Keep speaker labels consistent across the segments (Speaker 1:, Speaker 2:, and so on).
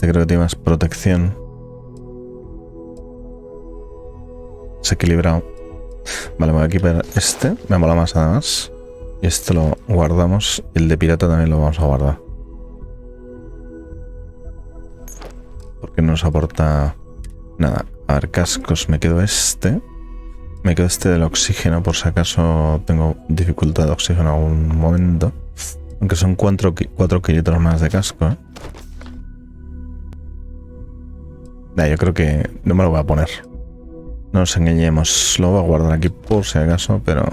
Speaker 1: Este creo que tiene más protección. Es equilibrado. Vale, me voy a equipar este. Me mola más además. Y este lo guardamos. Y el de pirata también lo vamos a guardar. Porque no nos aporta nada. A ver, cascos. Me quedo este. Me quedo este del oxígeno por si acaso tengo dificultad de oxígeno en algún momento. Aunque son 4 kilitos más de casco, ¿eh? Yo creo que no me lo voy a poner. No nos engañemos. Lo voy a guardar aquí por si acaso, pero...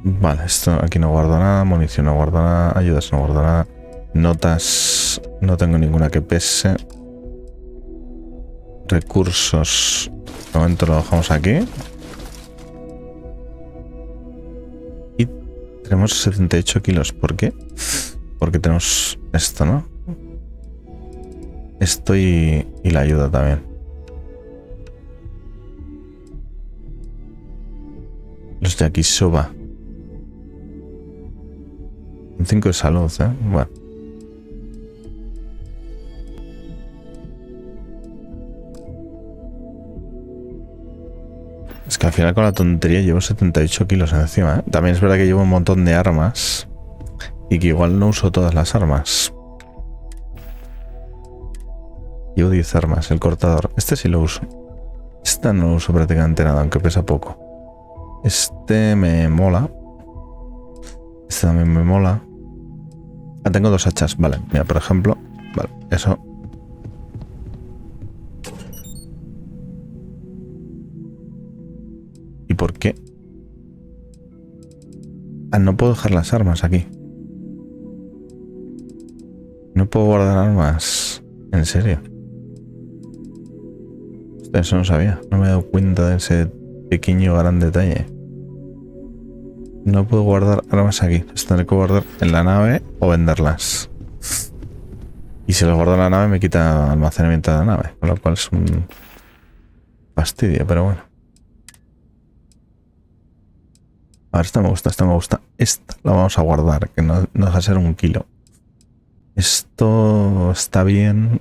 Speaker 1: Vale, esto aquí no guardo nada. Munición no guardo nada. Ayudas no guardo nada. Notas... No tengo ninguna que pese. Recursos... De momento lo dejamos aquí. Y tenemos 78 kilos. ¿Por qué? Porque tenemos esto, ¿no? Esto y la ayuda también. Los yakisoba. Un 5 de salud, ¿eh? Bueno. Es que al final con la tontería llevo 78 kilos encima, ¿eh? También es verdad que llevo un montón de armas. Y que igual no uso todas las armas. Llevo 10 armas, el cortador. Este sí lo uso. Esta no lo uso prácticamente nada, aunque pesa poco. Este me mola. Este también me mola. Ah, tengo 2 hachas, vale. Mira, por ejemplo. Vale, eso. ¿Y por qué? Ah, no puedo dejar las armas aquí. No puedo guardar armas. ¿En serio? Eso no sabía. No me he dado cuenta de ese pequeño gran detalle. No puedo guardar armas aquí. Las tendré que guardar en la nave o venderlas. Y si las guardo en la nave me quita almacenamiento de la nave. Con lo cual es un fastidio, pero bueno. A ver, esta me gusta, esta me gusta. Esta la vamos a guardar, que no deja de ser 1 kilo. Esto está bien.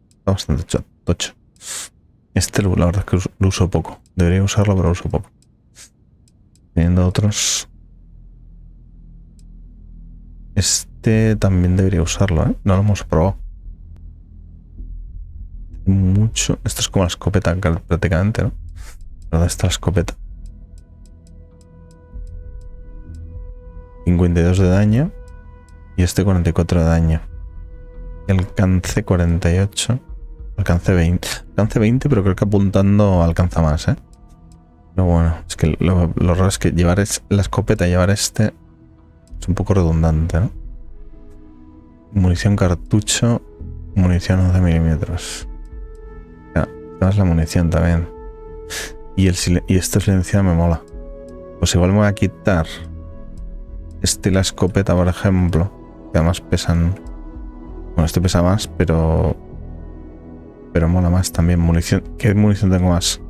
Speaker 1: Está bastante tocho. Este la verdad es que lo uso poco. Debería usarlo, pero lo uso poco. Teniendo otros. Este también debería usarlo, ¿eh? No lo hemos probado. Mucho. Esto es como la escopeta prácticamente, ¿no? ¿Verdad? Esta la escopeta. 52 de daño. Y este 44 de daño. Alcance 48. Alcance 20. Alcance 20, pero creo que apuntando alcanza más, ¿eh? Pero bueno, es que lo raro es que llevar la escopeta y llevar este es un poco redundante, ¿no? Munición cartucho. Munición 11 milímetros. Además la munición también. Y este silenciado me mola. Pues igual me voy a quitar este y la escopeta, por ejemplo. Que además pesan... Bueno, este pesa más, pero mola más también. Munición. ¿Qué munición tengo más?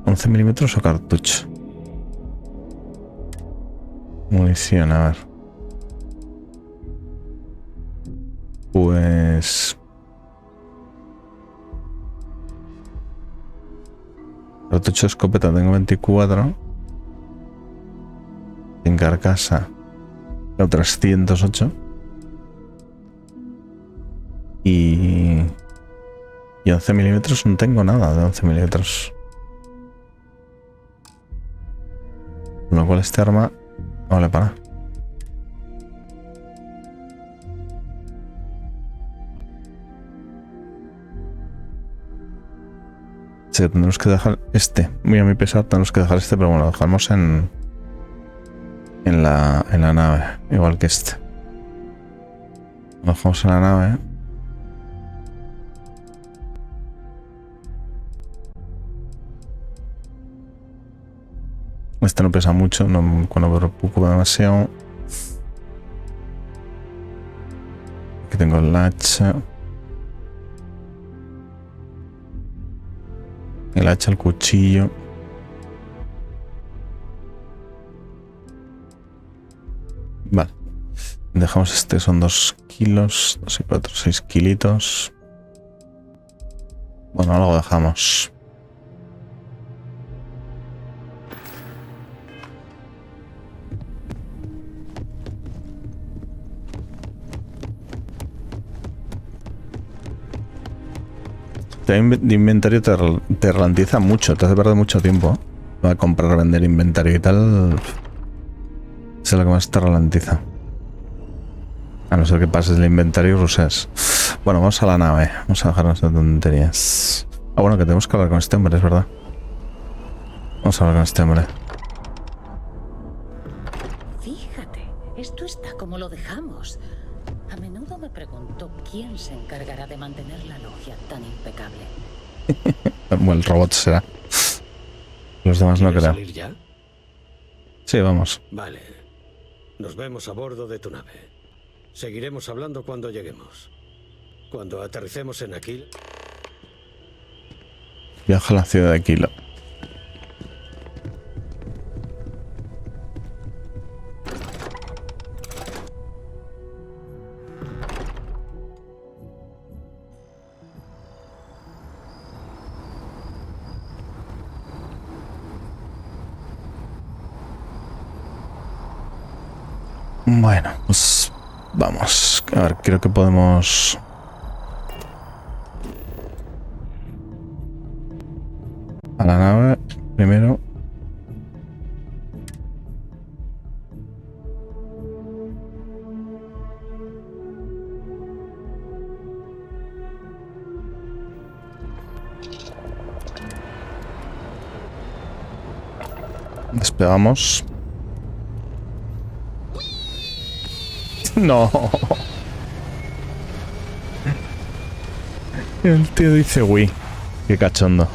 Speaker 1: ¿11 milímetros o cartucho? Munición, a ver. Pues... Cartucho de escopeta tengo 24. En carcasa otras 108. Y 11 milímetros no tengo nada de 11 milímetros. Con lo cual este arma no vale para nada. Sí, tendremos que dejar este. Muy a mi pesar tenemos que dejar este, pero bueno, lo dejamos en la nave, igual que este. Lo dejamos en la nave. Este no pesa mucho, no, cuando me preocupo demasiado. Aquí tengo el hacha. El hacha, el cuchillo. Vale. Dejamos este, son 2 kilos. 2 y 4, 6 kilitos. Bueno, lo dejamos. De inventario te ralentiza mucho, te hace perder mucho tiempo. Va a comprar, vender inventario y tal. Es lo que más te ralentiza. A no ser que pases el inventario y ruses. Bueno, vamos a la nave. Vamos a dejarnos de tonterías. Ah, bueno, que tenemos que hablar con este hombre, es verdad. Vamos a hablar con este hombre.
Speaker 2: Fíjate, esto está como lo dejamos. A menudo me pregunto quién se encargará de mantener la logia tan impecable.
Speaker 1: Bueno, el robot será. Los demás no creo.
Speaker 3: ¿Salir ya?
Speaker 1: Sí, vamos.
Speaker 3: Vale. Nos vemos a bordo de tu nave. Seguiremos hablando cuando lleguemos. Cuando aterricemos en Aquila.
Speaker 1: Viaja a la ciudad de Aquila. Bueno, pues vamos. A ver, creo que podemos... A la nave, primero. Despegamos. No. El tío dice Wii. Qué cachondo.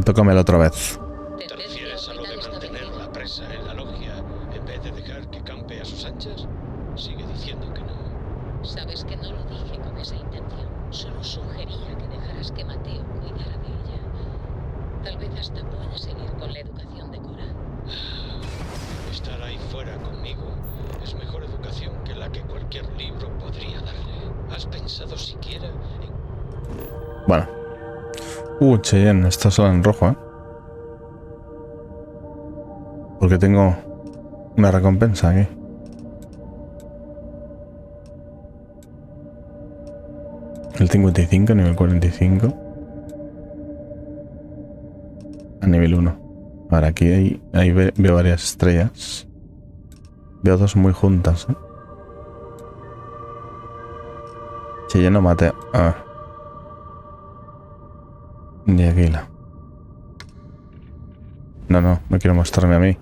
Speaker 1: Tócamelo otra vez.
Speaker 3: ¿Te refieres a lo de mantener la presa en la logia en vez de dejar que campe a sus anchas? Sigue diciendo que no.
Speaker 2: Sabes que no lo dije con esa intención. Solo sugería que dejaras que Mateo cuidara de ella. Tal vez hasta pueda seguir con la educación de Cora.
Speaker 3: Estar ahí fuera conmigo es mejor educación que la que cualquier libro podría darle. ¿Has pensado siquiera en...?
Speaker 1: Bueno. Cheyenne, está solo en rojo, ¿eh? Porque tengo una recompensa aquí. El 55, nivel 45. A nivel 1. Ahora aquí veo varias estrellas. Veo dos muy juntas, ¿eh? Cheyenne no mate. A ver. De Aquila. No quiero mostrarme a mí.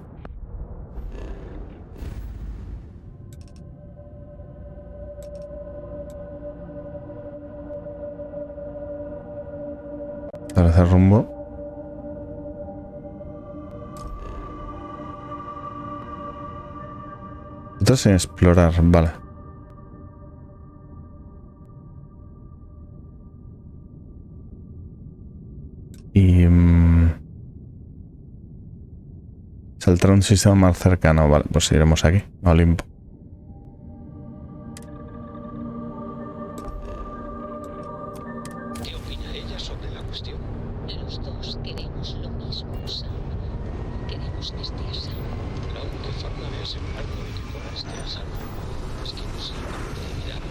Speaker 1: Establecer rumbo. Esto sin explorar, vale. Y... saltar un sistema más cercano. Vale, pues iremos aquí, a Olimpo.
Speaker 3: ¿Qué opina ella sobre la cuestión?
Speaker 2: Los dos queremos lo mismo, Sam. Queremos que esté a salvo.
Speaker 3: La única forma de asegurarnos de que Cora esté a salvo es que nos salgamos de mirada.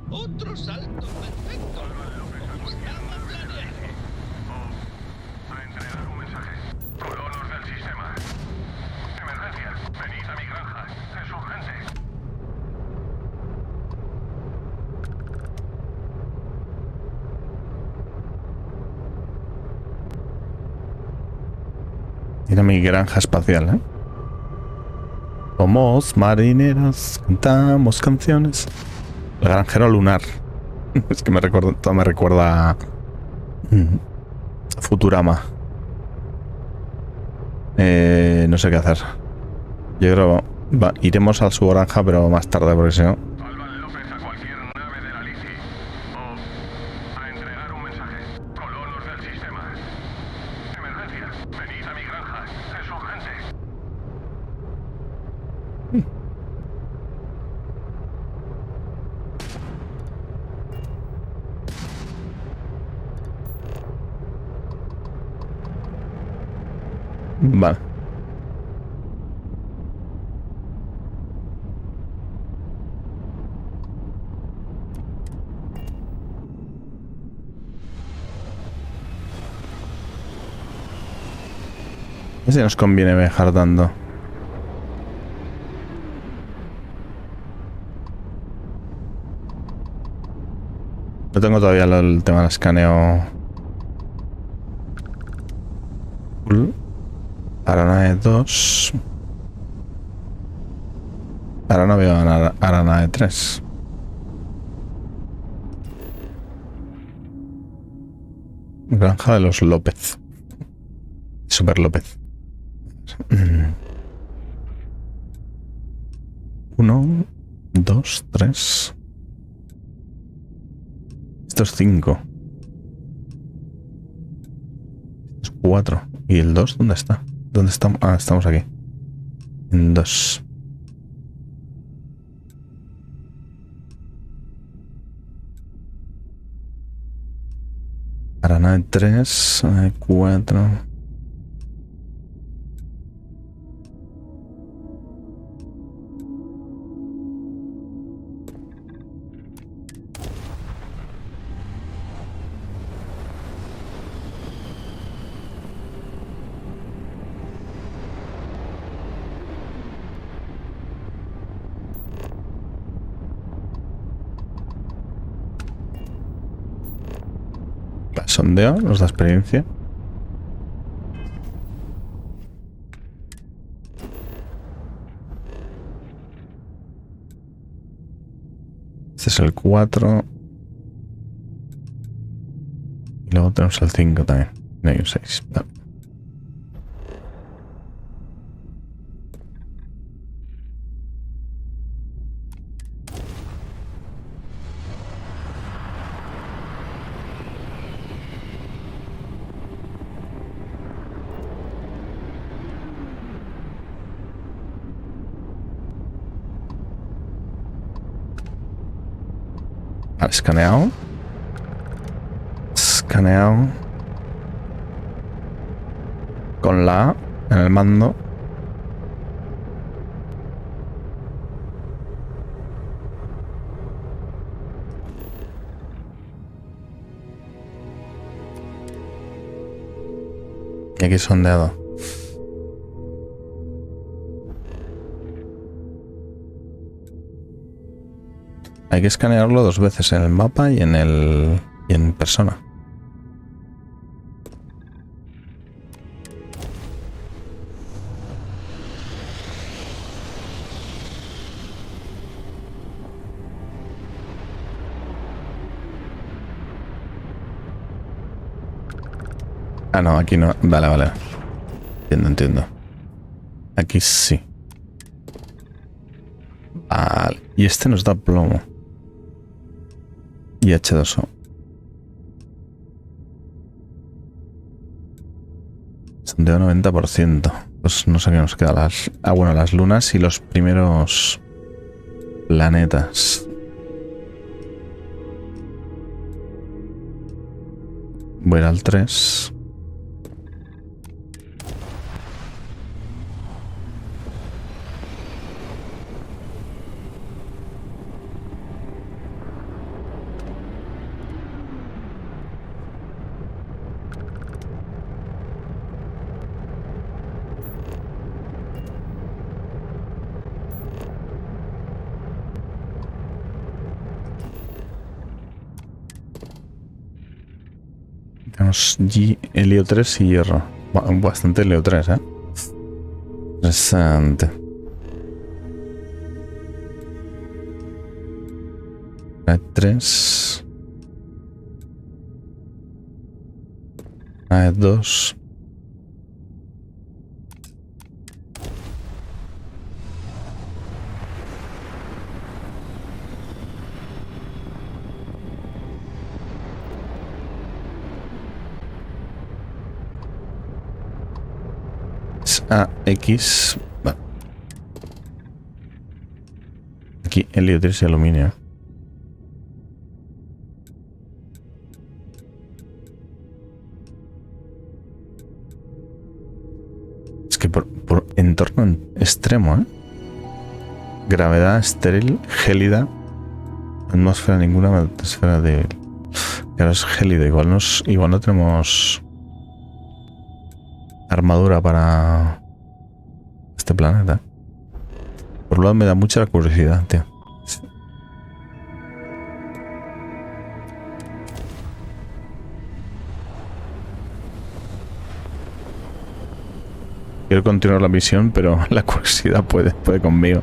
Speaker 3: ¡Otro salto perfecto! Como estaba planeado.
Speaker 4: A entregar un mensaje. Colonos del sistema. Emergencia. Venid a mi granja. Es urgente.
Speaker 1: Mira mi granja espacial, ¿eh? Somos marineros, cantamos canciones. El granjero lunar. Es que todo me recuerda a Futurama. No sé qué hacer. Yo creo iremos a su granja, pero más tarde, porque si no...
Speaker 4: Alban López a cualquier nave de la
Speaker 1: Vale. No sé si nos conviene viajar tanto. No tengo todavía el tema del escaneo. Arana de 2. Ahora no veo Arana de 3. Granja de los López. Super López. 1, 2, 3. Esto es 5. Es 4. ¿Y el 2 dónde está? ¿Dónde estamos? Ah, estamos aquí. En 2. Arana de 3. 4. Sondeo nos da experiencia. Este es el 4. Y luego tenemos el 5 también. No hay un 6. No. Escaneado. Escaneado. Con la A en el mando. Y aquí sondeado. Hay que escanearlo 2 veces en el mapa y en persona. Ah, no, aquí no. Vale, vale. Entiendo. Aquí sí. Vale. Y este nos da plomo. Y H2O. Sondeo 90%. Pues no sé qué nos queda. Bueno, las lunas y los primeros planetas. Voy a ir al 3. Tenemos helio 3 y hierro. Bastante helio 3, ¿eh? Interesante. 3. 2. AX. Vale. Aquí heliotres y aluminio. Es que por entorno extremo, ¿eh? Gravedad estéril, gélida. Atmósfera ninguna, atmósfera de... Claro, es gélido. Igual no tenemos armadura para este planeta. Por un lado me da mucha curiosidad, tío. Quiero continuar la misión, pero la curiosidad puede conmigo.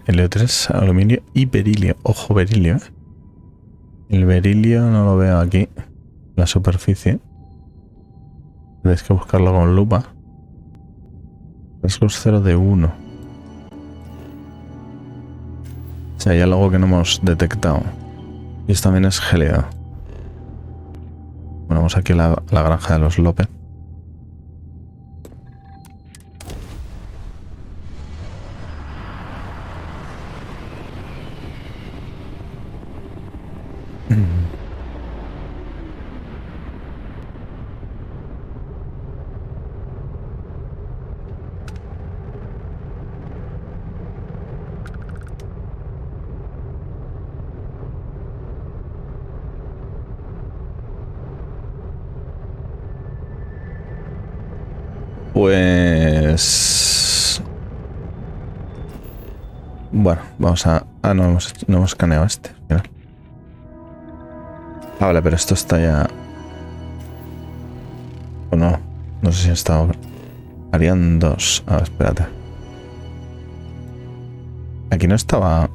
Speaker 1: Helio-3, aluminio y berilio. Ojo, berilio, ¿eh? El berilio no lo veo aquí. La superficie. Tienes que buscarlo con lupa. Rasgos 0 de 1. O sea, hay algo que no hemos detectado. Y esto también es gélido. Bueno, vamos aquí a la granja de los López. Pues... Bueno, vamos a... Ah, no hemos escaneado este. Mira. Ah, vale, pero esto está ya... O no. No sé si está... Harían dos. Ah, espérate. Aquí no estaba...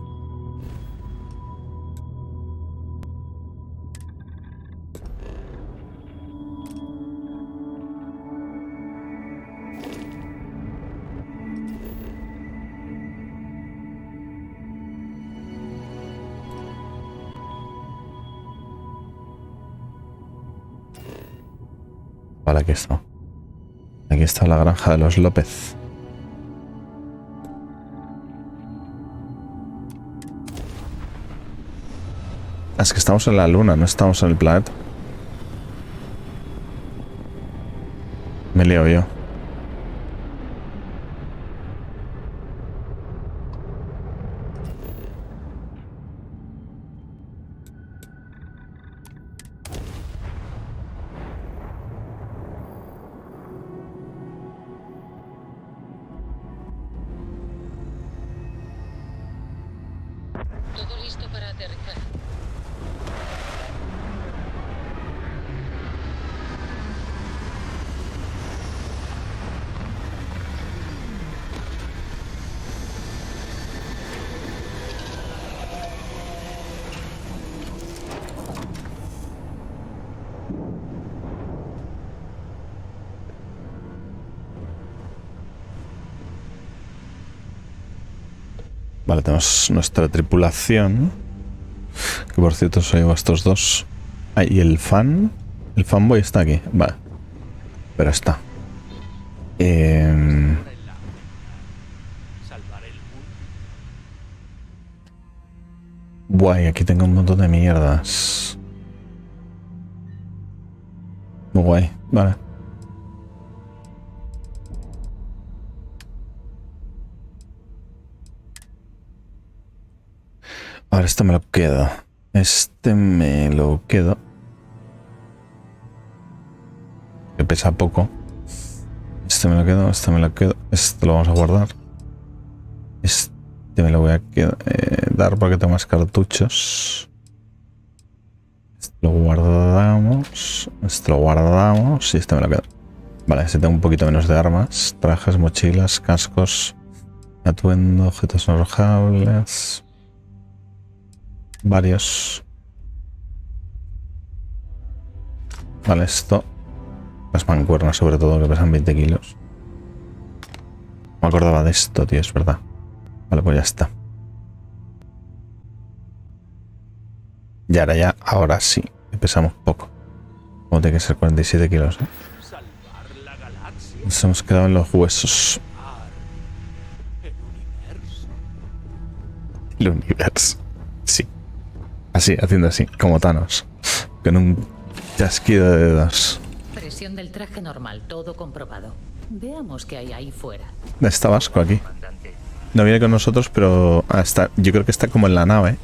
Speaker 1: Vale, aquí está. Aquí está la granja de los López. Es que estamos en la luna, no estamos en el planeta. Me lío yo.
Speaker 2: Todo listo para aterrizar.
Speaker 1: Vale, tenemos nuestra tripulación. Que por cierto se lleva estos dos. Ah, y el fan. El fanboy está aquí. Vale. Pero está. Guay, aquí tengo un montón de mierdas. Muy guay. Vale. Ahora este me lo quedo. Este me lo quedo. Que pesa poco. Este me lo quedo, este me lo quedo. Este lo vamos a guardar. Este me lo voy a dar porque tengo más cartuchos. Este lo guardamos. Este lo guardamos. Y este me lo quedo. Vale, este tengo un poquito menos de armas. Trajes, mochilas, cascos, atuendo, objetos arrojables. Varios. Vale, esto. Las mancuernas sobre todo, que pesan 20 kilos. No me acordaba de esto, tío, es verdad. Vale, pues ya está. Y ahora sí, que pesamos poco. Como tiene que ser 47 kilos, ¿eh?
Speaker 5: Salvar la galaxia.
Speaker 1: Nos hemos quedado en los huesos.
Speaker 5: El universo.
Speaker 1: El universo. Sí. Así, haciendo así, como Thanos. Con un chasquido de dedos.
Speaker 2: Presión del traje normal, todo comprobado. Veamos qué hay ahí fuera.
Speaker 1: Está Vasco aquí. No viene con nosotros, pero está, yo creo que está como en la nave.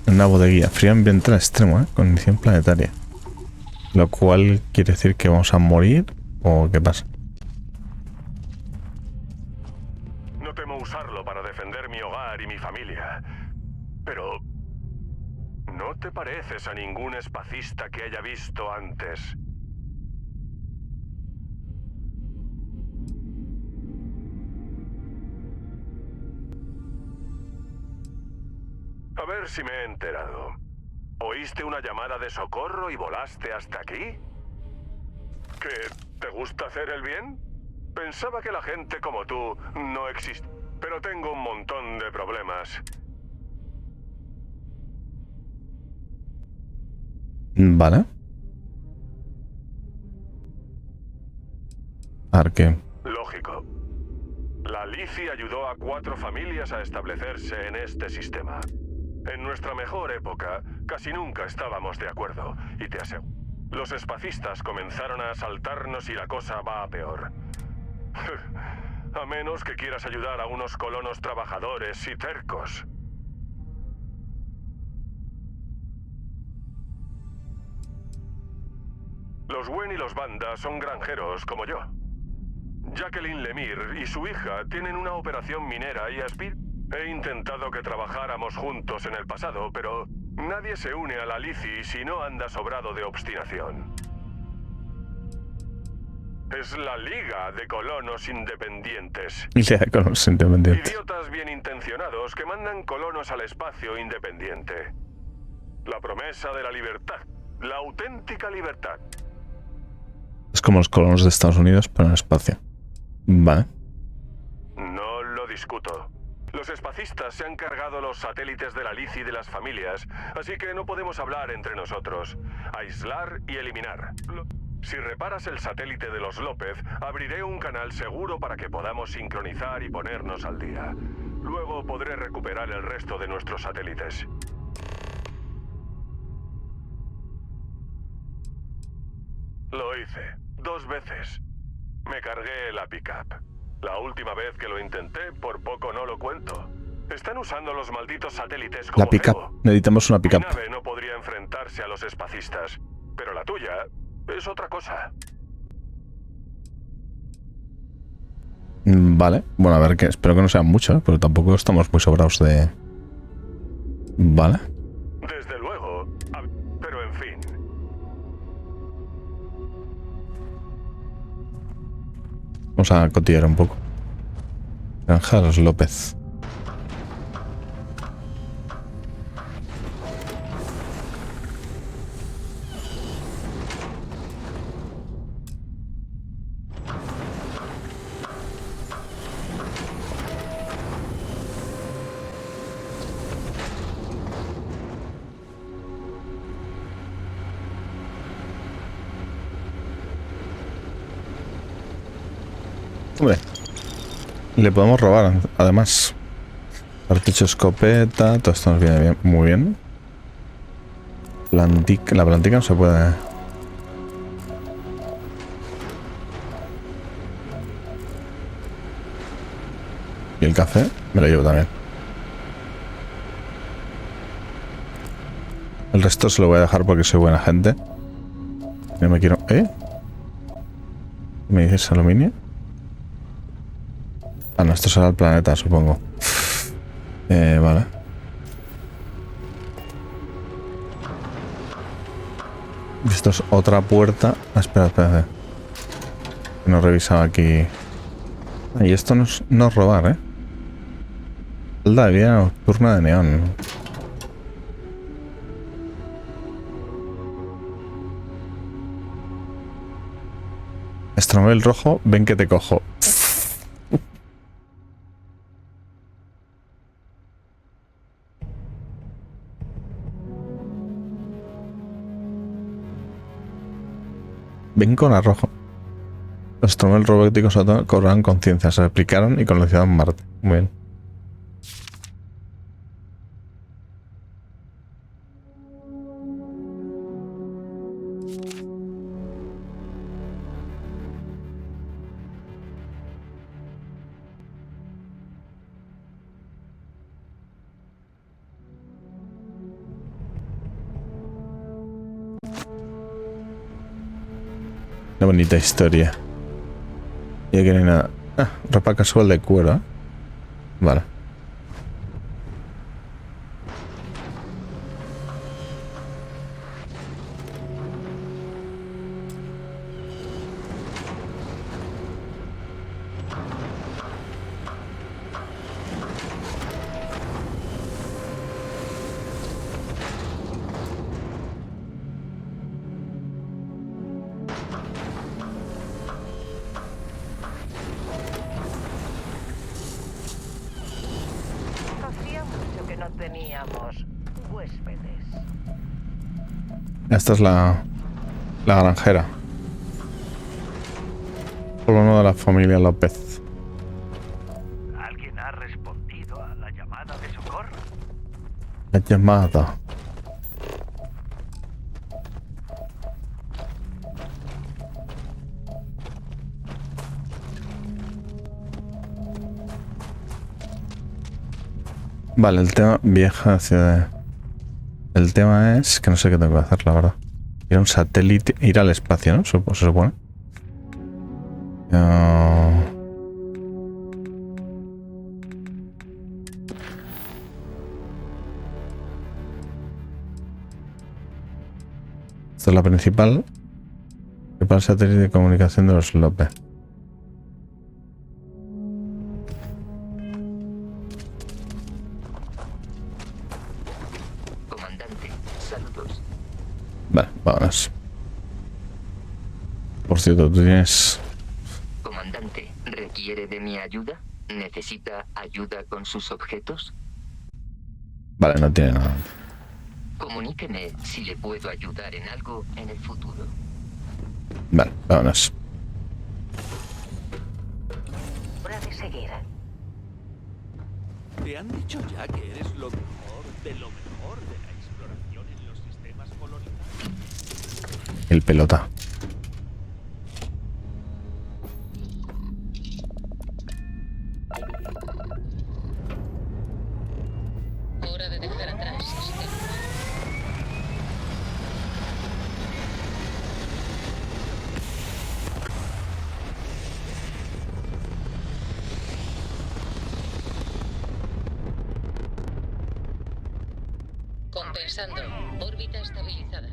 Speaker 1: En una bodeguilla. Frío ambiental extremo, ¿eh? Condición planetaria. Lo cual quiere decir que vamos a morir. ¿O qué pasa?
Speaker 4: No temo usarlo para defender mi hogar y mi familia. Pero... no te pareces a ningún espacista que haya visto antes. A ver si me he enterado. ¿Oíste una llamada de socorro y volaste hasta aquí? ¿Que te gusta hacer el bien? Pensaba que la gente como tú no existe. Pero tengo un montón de problemas.
Speaker 1: Vale. A ver qué.
Speaker 4: Lógico. La Lici ayudó a 4 familias a establecerse en este sistema. En nuestra mejor época, casi nunca estábamos de acuerdo, y te aseguro. Los espacistas comenzaron a asaltarnos y la cosa va a peor. A menos que quieras ayudar a unos colonos trabajadores y tercos. Los Wen y los Banda son granjeros como yo. Jacqueline Lemire y su hija tienen una operación minera y he intentado que trabajáramos juntos en el pasado, pero nadie se une a la Lici si no anda sobrado de obstinación. Es la Liga de Colonos Independientes.
Speaker 1: Liga con los independientes.
Speaker 4: Idiotas bien intencionados que mandan colonos al espacio independiente. La promesa de la libertad. La auténtica libertad.
Speaker 1: Es como los colonos de Estados Unidos, pero en el espacio. Vale.
Speaker 4: No lo discuto. Los espacistas se han cargado los satélites de la Lici y de las familias, así que no podemos hablar entre nosotros. Aislar y eliminar. Si reparas el satélite de los López, abriré un canal seguro para que podamos sincronizar y ponernos al día. Luego podré recuperar el resto de nuestros satélites. Lo hice 2 veces. Me cargué la pickup. La última vez que lo intenté, por poco no lo cuento. Están usando los malditos satélites como
Speaker 1: La pickup.
Speaker 4: cebo.
Speaker 1: Necesitamos una
Speaker 4: Mi
Speaker 1: pickup.
Speaker 4: nave no podría enfrentarse a los espacistas, pero la tuya es otra cosa.
Speaker 1: Vale. Bueno, a ver, que espero que no sean muchos, pero tampoco estamos muy sobrados de... Vale.
Speaker 4: Desde luego, pero en fin.
Speaker 1: Vamos a cotillar un poco. Granja de los López. Hombre, le podemos robar, además. Cartucho, escopeta, todo esto nos viene bien, muy bien. La plantica no se puede. Y el café me lo llevo también. El resto se lo voy a dejar porque soy buena gente. No me quiero... ¿Me dices aluminio? Ah, no, esto será el planeta, supongo. Vale. Esto es otra puerta. Ah, espera. No he revisado aquí. Ah, y esto no es robar, ¿eh? Celda de vida nocturna de neón. Estromel rojo, ven que te cojo. Ven con arrojo. Los tronos robóticos cobraron conciencia, se replicaron y colonizaron Marte. Muy bien. Una bonita historia. Y aquí no hay nada. Ah, ropa casual de cuero, ¿eh? Vale.
Speaker 6: Hacía mucho que no teníamos huéspedes.
Speaker 1: Esta es la granjera. Colono de la familia López.
Speaker 5: ¿Alguien ha respondido a la llamada de socorro?
Speaker 1: La llamada. Vale, el tema vieja ciudad. El tema es que no sé qué tengo que hacer, la verdad. Ir a un satélite, ir al espacio, ¿no? Se supone. Esta es la principal. Para el satélite de comunicación de los López.
Speaker 7: Comandante, saludos.
Speaker 1: Vale, vámonos. Por cierto, tú tienes...
Speaker 7: Comandante, ¿requiere de mi ayuda? ¿Necesita ayuda con sus objetos?
Speaker 1: Vale, no tiene nada.
Speaker 7: Comuníqueme si le puedo ayudar en algo en el futuro.
Speaker 1: Vale, vámonos.
Speaker 6: Hora de seguir.
Speaker 5: ¿Te han dicho ya que eres lo mejor de la exploración en los sistemas colonizados?
Speaker 1: El pelota.
Speaker 2: Hora de dejar atrás este lugar. Compensando. Órbita estabilizada.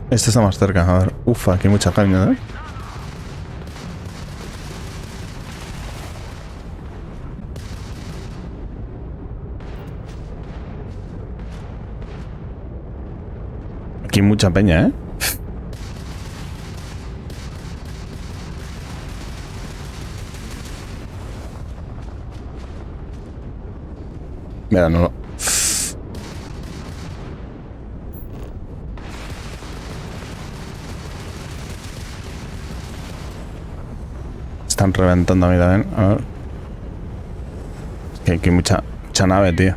Speaker 1: Este está más cerca. A ver. Ufa, aquí hay mucha caña, ¿eh? Aquí hay mucha peña, ¿eh? Mira, no lo... Están reventando a mí también. A ver. Es que aquí hay mucha nave, tío.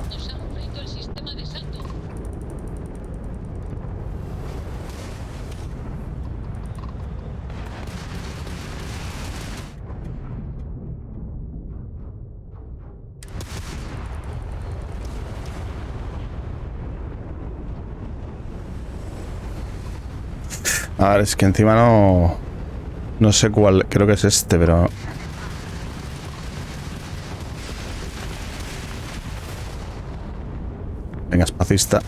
Speaker 2: Nos han frito el sistema de salto.
Speaker 1: A ver, es que encima no... No sé cuál, creo que es este, pero... Venga, espacista.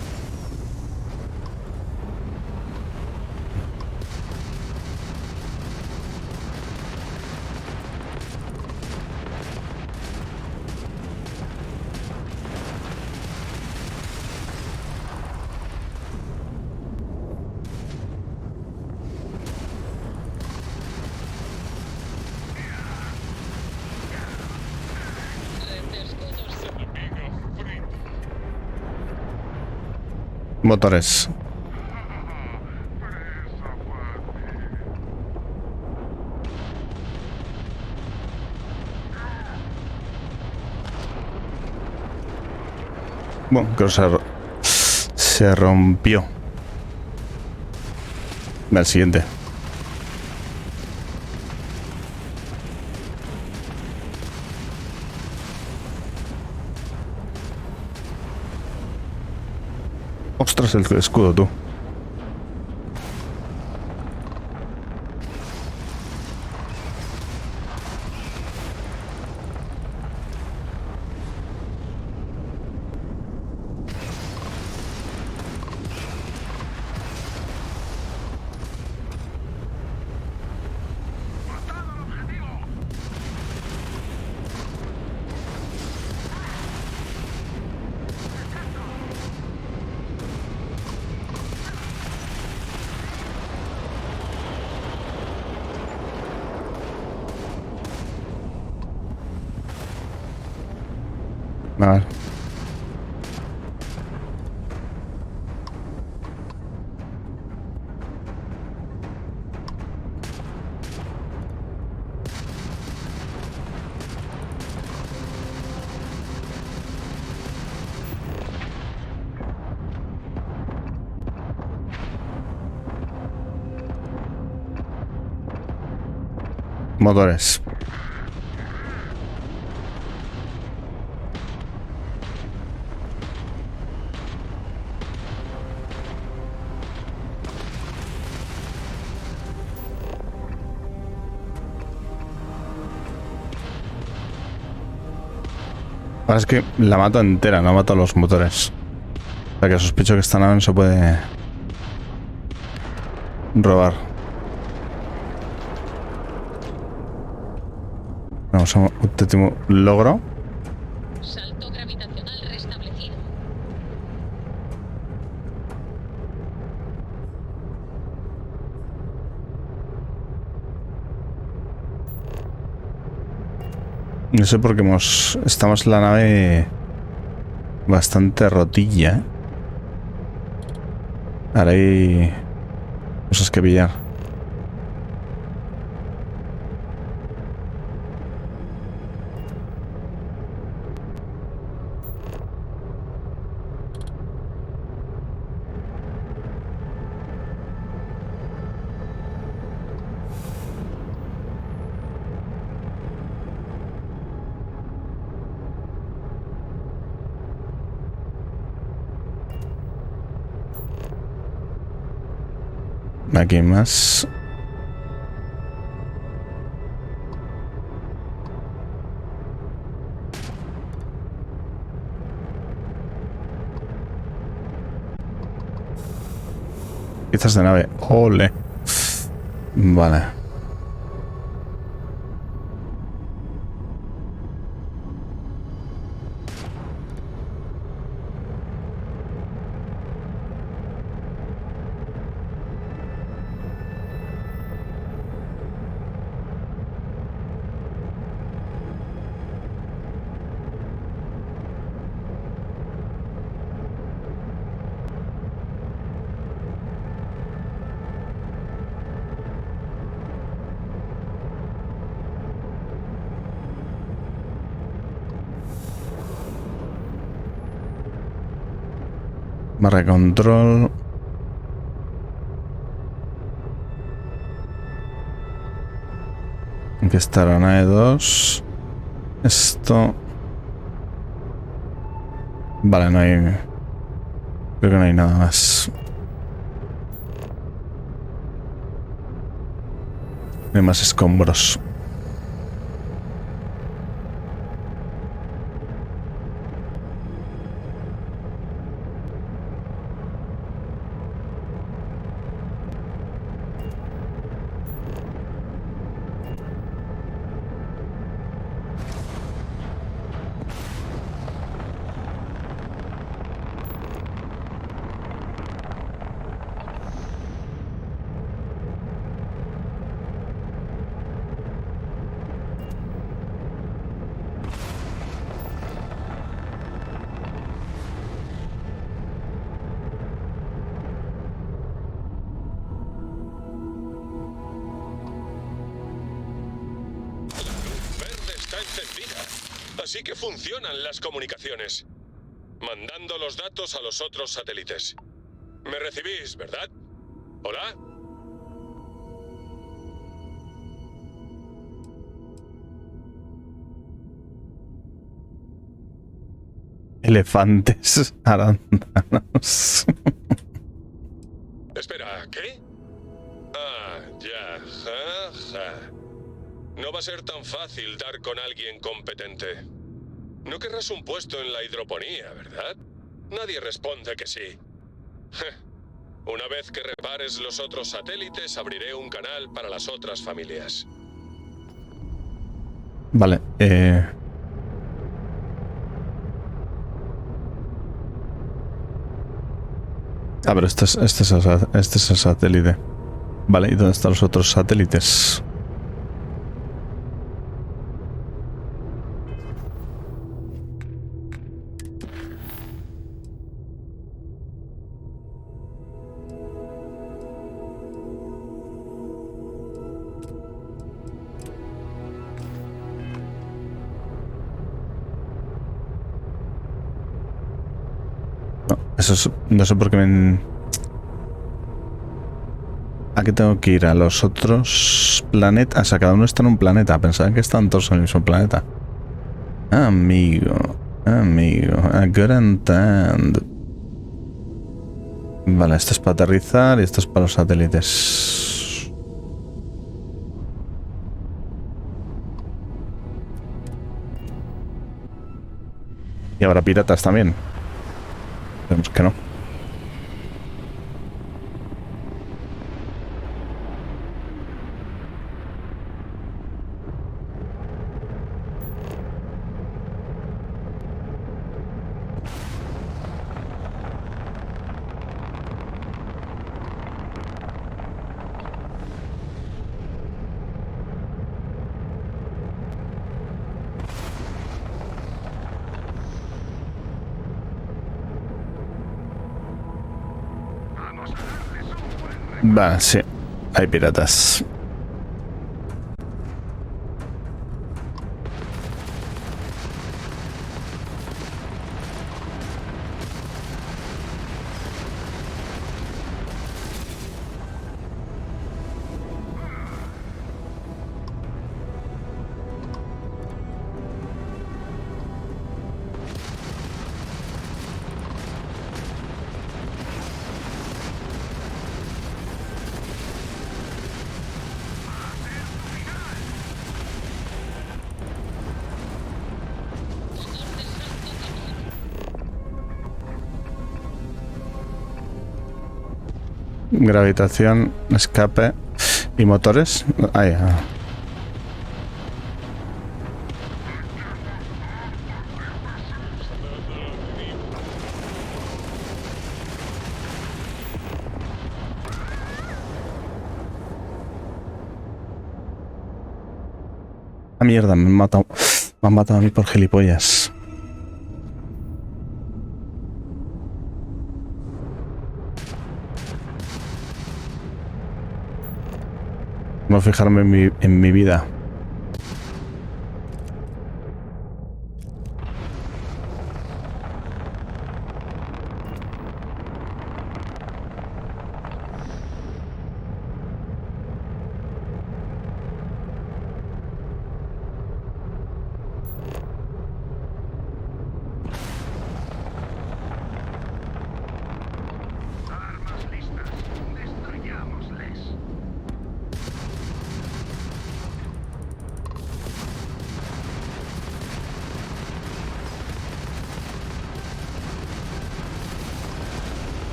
Speaker 1: Motores. Bueno, creo que se rompió. El siguiente. Ostras, el escudo, tú. Vale. Motores. Ahora es que la mato entera, no mato a los motores. O sea que sospecho que esta nave no se puede robar. Vamos a un último logro.
Speaker 2: Salto gravitacional restablecido.
Speaker 1: No sé por qué estamos en la nave bastante rotilla, ¿eh? Ahora hay cosas que pillar. Aquí hay más. Piezas de nave. Ole. Vale. Barra de control. Aquí está la nave 2. Esto. Vale, no hay. Creo que no hay nada más. No hay más escombros.
Speaker 4: Así que funcionan las comunicaciones. Mandando los datos a los otros satélites. Me recibís, ¿verdad? ¿Hola?
Speaker 1: Elefantes arándanos.
Speaker 4: Espera, ¿qué? Ah, ya, ja. No va a ser tan fácil dar con alguien competente. No querrás un puesto en la hidroponía, ¿verdad? Nadie responde que sí. Una vez que repares los otros satélites, abriré un canal para las otras familias.
Speaker 1: Vale, Ah, pero este es el satélite. Vale, ¿y dónde están los otros satélites? Eso es, no sé por qué ¿A qué tengo que ir? A los otros planetas. O sea, cada uno está en un planeta. Pensaba que están todos en el mismo planeta. Amigo. I got understand. Vale, esto es para aterrizar y esto es para los satélites. Y habrá piratas también. Esperemos que no. Va, sí. Hay piratas. Gravitación, escape y motores. Ahí. Ah, mierda, me han matado. Me han matado a mí por gilipollas. No fijarme en mi vida.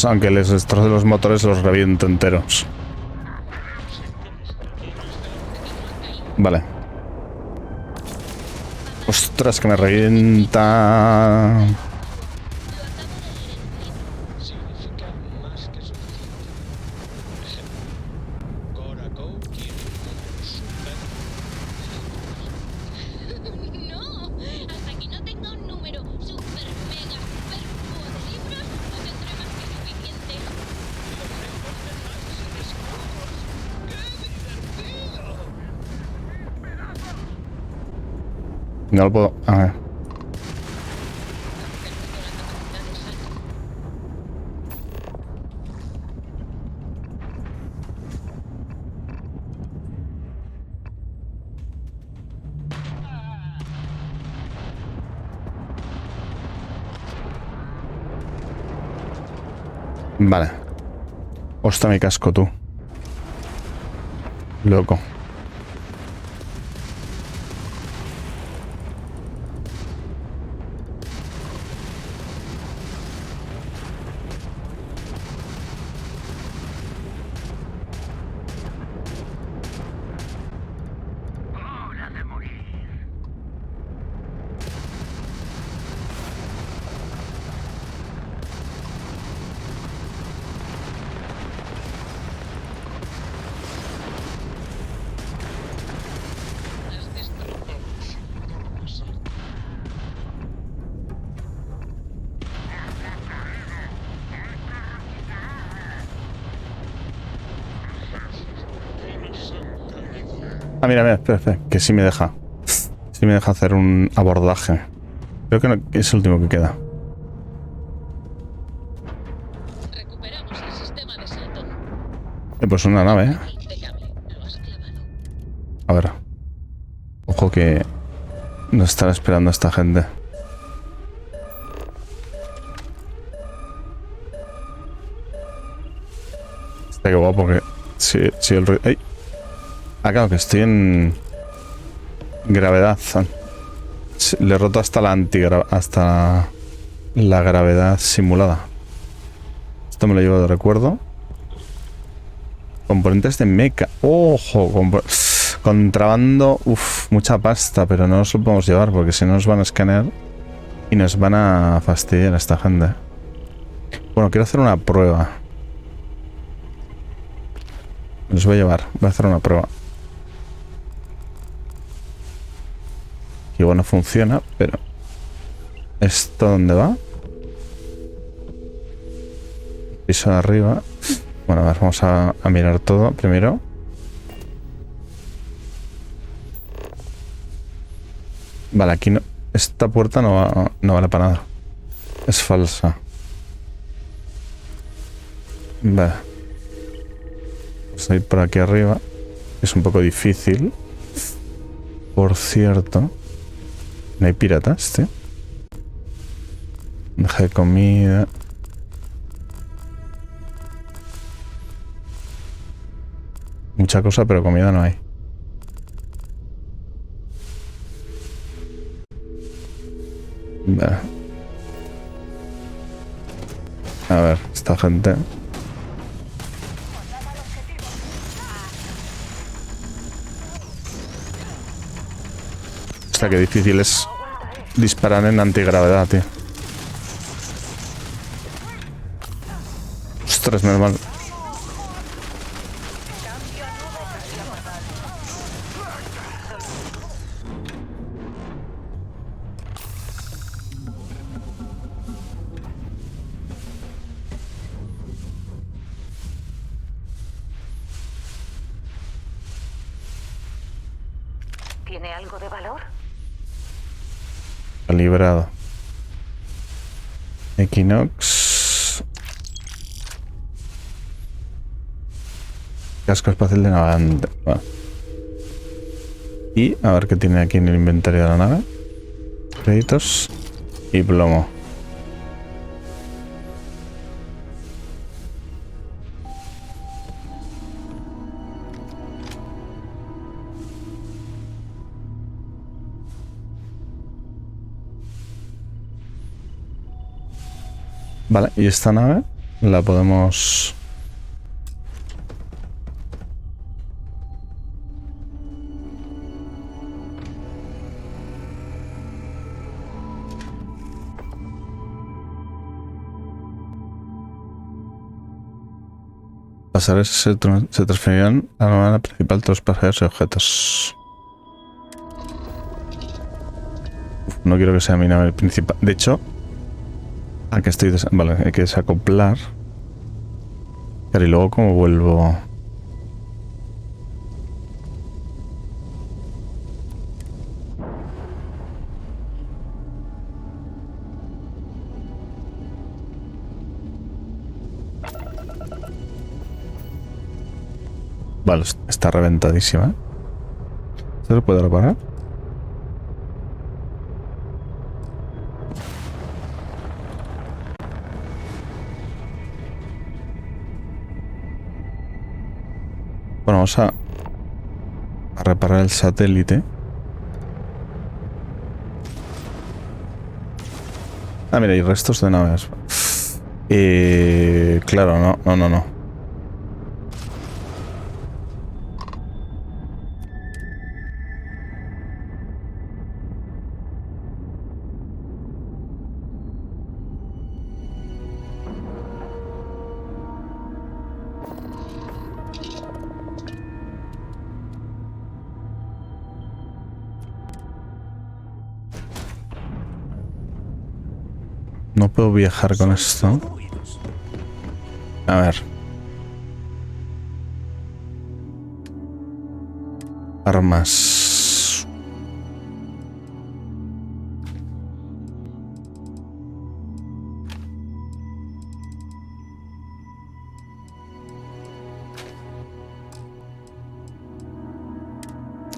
Speaker 1: Aunque les destroce los motores, los reviento enteros. Vale. Ostras, que me revienta.
Speaker 3: Significa más que suficiente. Por ejemplo, Goraco tiene un número
Speaker 1: No lo puedo... A ver. Vale. Hostia, mi casco, tú. Loco.
Speaker 2: Las destrozamos. No pasa.
Speaker 1: Ah, mira, mira, espera, espera, que sí me deja. Sí me deja hacer un abordaje. Creo que, no, que es el último que queda.
Speaker 2: Recuperamos el sistema de salto.
Speaker 1: Pues una nave, ¿eh?
Speaker 2: De cable. Lo has clavado.
Speaker 1: A ver. Ojo que nos están esperando esta gente. Está que guapo que... Sí, sí, el ruido... ¡Ay! Ah, claro, que estoy en... gravedad. Sí, le he roto hasta la hasta la gravedad simulada. Esto me lo llevo de recuerdo. Componentes de mecha. ¡Ojo! Contrabando. Uf, mucha pasta, pero no nos lo podemos llevar porque si no nos van a escanear y nos van a fastidiar a esta gente. Bueno, quiero hacer una prueba. Los voy a llevar. Voy a hacer una prueba. Igual no funciona, pero... ¿Esto dónde va? Piso de arriba. Bueno, a ver, vamos a mirar todo primero. Vale, aquí no... Esta puerta no vale para nada. Es falsa. Vale. Vamos a ir por aquí arriba. Es un poco difícil. Por cierto... ¿No hay piratas, tío? Deja de comida. Mucha cosa, pero comida no hay. Vale. A ver, esta gente... Hostia, qué difícil es disparar en antigravedad, tío. Ostras, menos mal.
Speaker 6: ¿Tiene algo de valor?
Speaker 1: Calibrado. Equinox. Casco espacial de navegante. Vale. Y a ver qué tiene aquí en el inventario de la nave. Créditos y plomo. Vale, y esta nave la podemos... Pasajeros se transferirán a la nave principal todos los pasajeros y objetos. Uf, no quiero que sea mi nave principal. De hecho... Ah, que estoy... Vale, hay que desacoplar. Pero y luego cómo vuelvo... Vale, está reventadísima. ¿Esto se puede reparar? Bueno, vamos a reparar el satélite. Ah, mira, hay restos de naves. Claro, no. No puedo viajar con esto. A ver. Armas.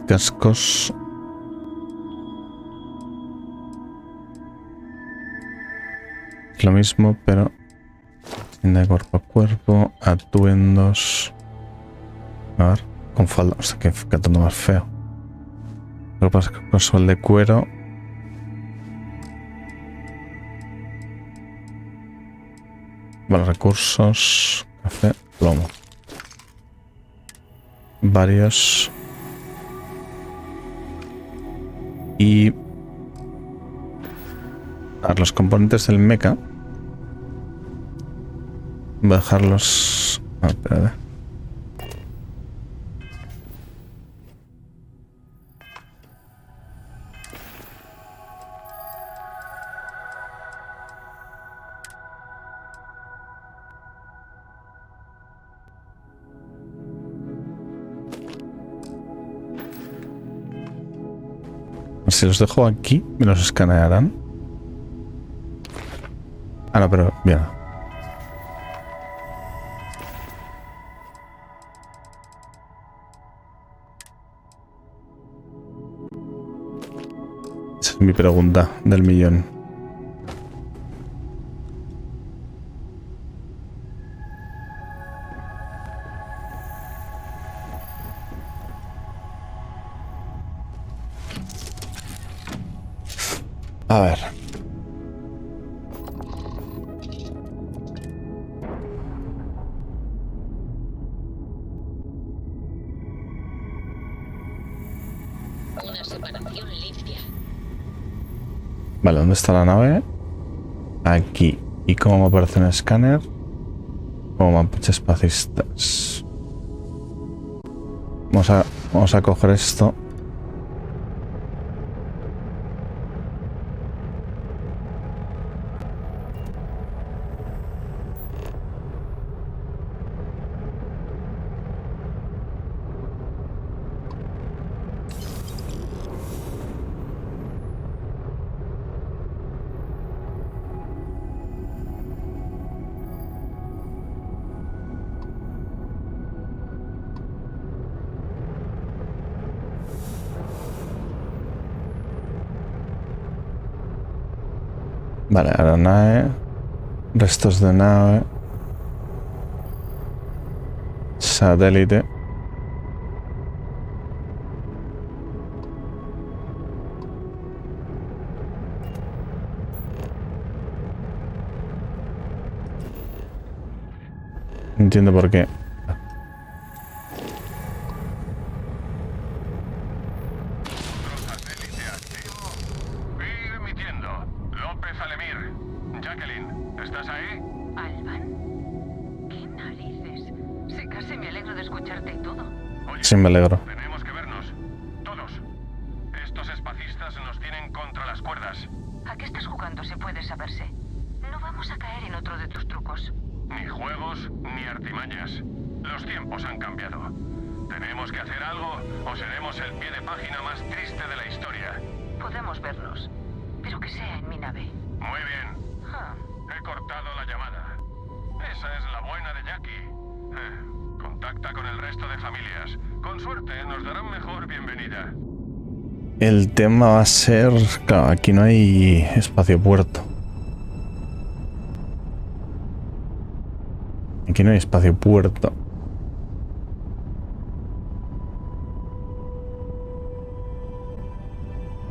Speaker 1: Cascos. Lo mismo, pero de cuerpo a cuerpo, atuendos. A ver, con falda. O sea, que atuendo más feo. Lo que pasa es que con suel de cuero. Bueno, recursos. Café, plomo. Varios. Y. A ver, los componentes del mecha. Voy a dejarlos... Ah, espérate. Si los dejo aquí, me los escanearán. Ah, no, pero... Bien. Esa es mi pregunta del millón. A ver.
Speaker 2: Una separación limpia.
Speaker 1: Vale, ¿dónde está la nave? Aquí. ¿Y cómo me aparece un escáner? Como mapuches espacistas. Vamos a coger esto. Vale, ahora nave. Restos de nave. Satélite. No entiendo por qué.
Speaker 4: Satélite activo. Sigue emitiendo. López Alemir. Jacqueline, ¿estás ahí?
Speaker 6: ¿Alban? ¿Qué narices? Si casi me alegro de escucharte y todo.
Speaker 4: Oye,
Speaker 1: Sí, me alegro.
Speaker 4: tenemos que vernos. Todos. Estos espacistas nos tienen contra las cuerdas.
Speaker 6: ¿A qué estás jugando si puede saberse? No vamos a caer en otro de tus trucos.
Speaker 4: Ni juegos, ni artimañas. Los tiempos han cambiado. Tenemos que hacer algo o seremos el pie de página más triste de la historia.
Speaker 6: Podemos vernos, pero que sea en mi nave.
Speaker 4: Muy bien. He cortado la llamada. Esa es la buena de Jackie. Contacto Contacta con el resto de familias. Con suerte nos darán mejor bienvenida.
Speaker 1: El tema va a ser... Claro, aquí no hay espacio puerto. Aquí no hay espacio puerto.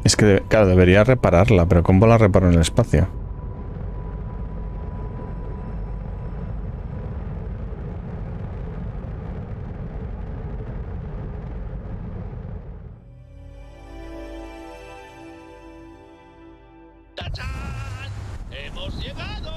Speaker 1: Es que, claro, debería repararla, pero ¿cómo la reparo en el espacio?
Speaker 5: ¡Tachán! ¡Hemos llegado!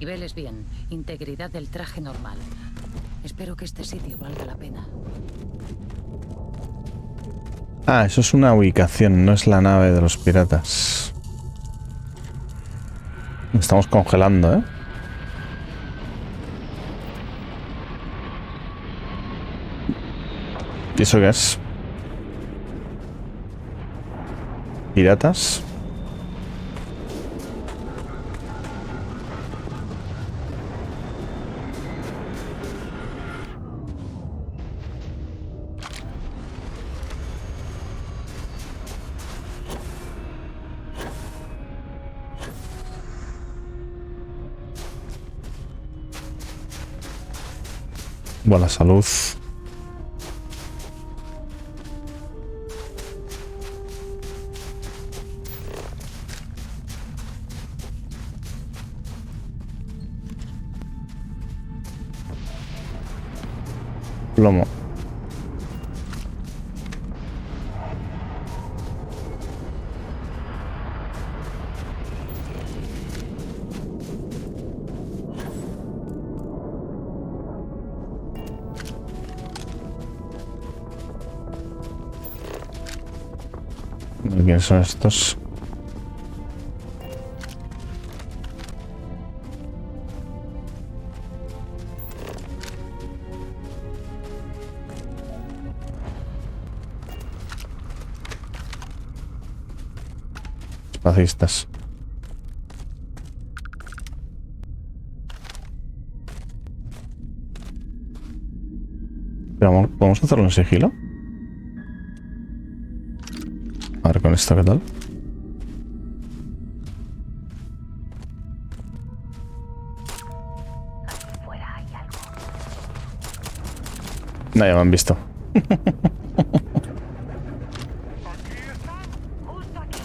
Speaker 2: Niveles bien. Integridad del traje normal. Espero que este sitio valga la pena.
Speaker 1: Ah, eso es una ubicación, no es la nave de los piratas. Estamos congelando, ¿eh? ¿Y eso qué es? ¿Piratas? Buena salud. Plomo. ¿Quiénes son estos? Espacistas. Pero ¿podemos hacerlo en sigilo? A ver con esto, ¿qué tal?
Speaker 6: Fuera hay algo.
Speaker 1: No, ya me han visto.
Speaker 6: Justo aquí.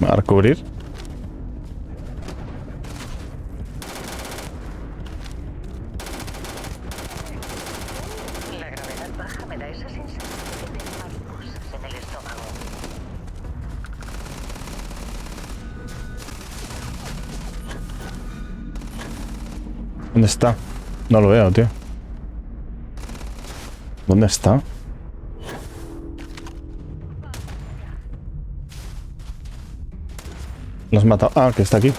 Speaker 1: Me va a cubrir.
Speaker 6: La gravedad baja me da esa sensación de mariposas en el estómago.
Speaker 1: ¿Dónde está? No lo veo, tío. ¿Dónde está? Lo has matado. Ah, que está aquí.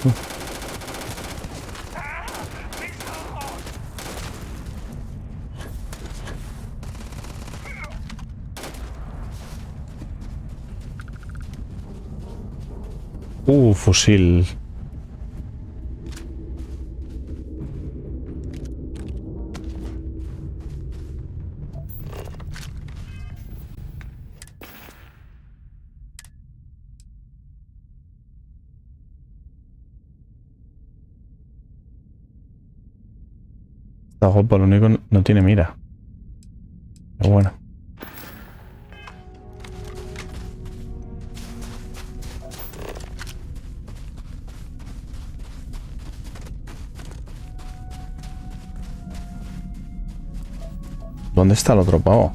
Speaker 1: Fusil. Está guapo, lo único no tiene mira. Pero bueno. ¿Dónde está el otro pavo?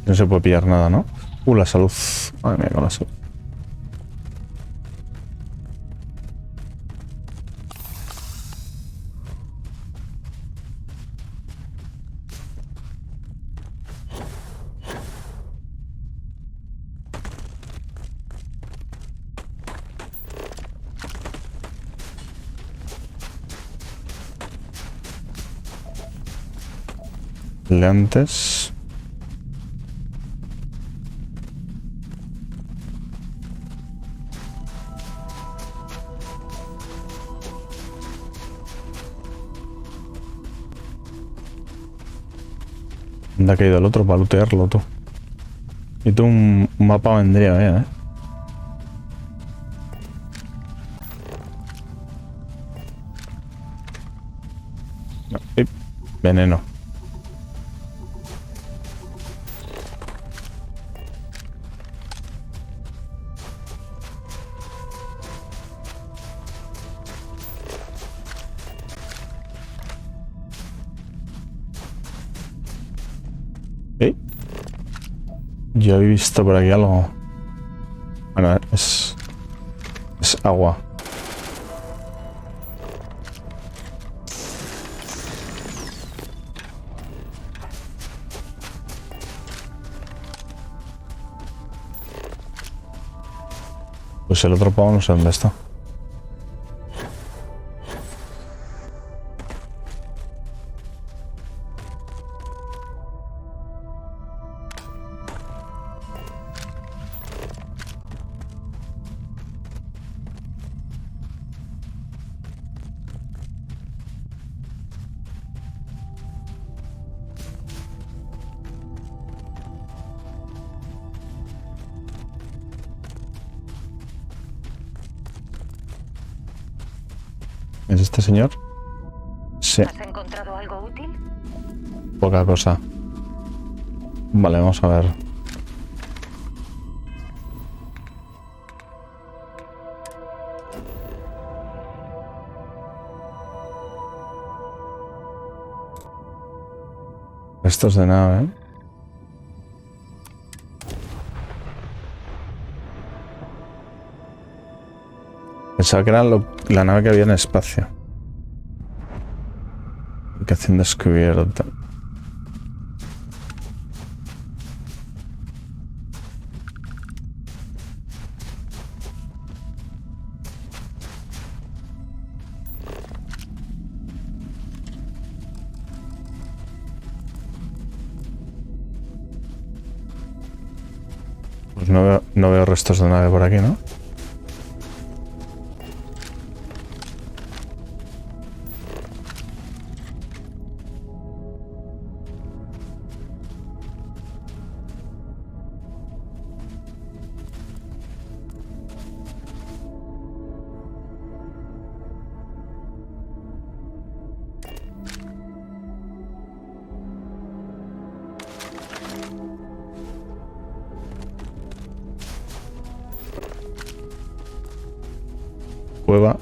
Speaker 1: No se puede pillar nada, ¿no? La salud. Madre mía, con la salud. El de antes. ¿Dónde ha caído el otro para lootearlo tú? Y tú un mapa vendría bien, ¿eh? No, veneno. Yo he visto por aquí algo. Bueno, es agua. Pues el otro pavo no sé dónde está. ¿Es este señor? Sí.
Speaker 6: ¿Has encontrado algo útil?
Speaker 1: Poca cosa. Vale, vamos a ver. Restos de nave, ¿eh? Pensaba que era la nave que había en el espacio. Ubicación descubierta. Pues no veo restos de nave por aquí, ¿no? Cueva.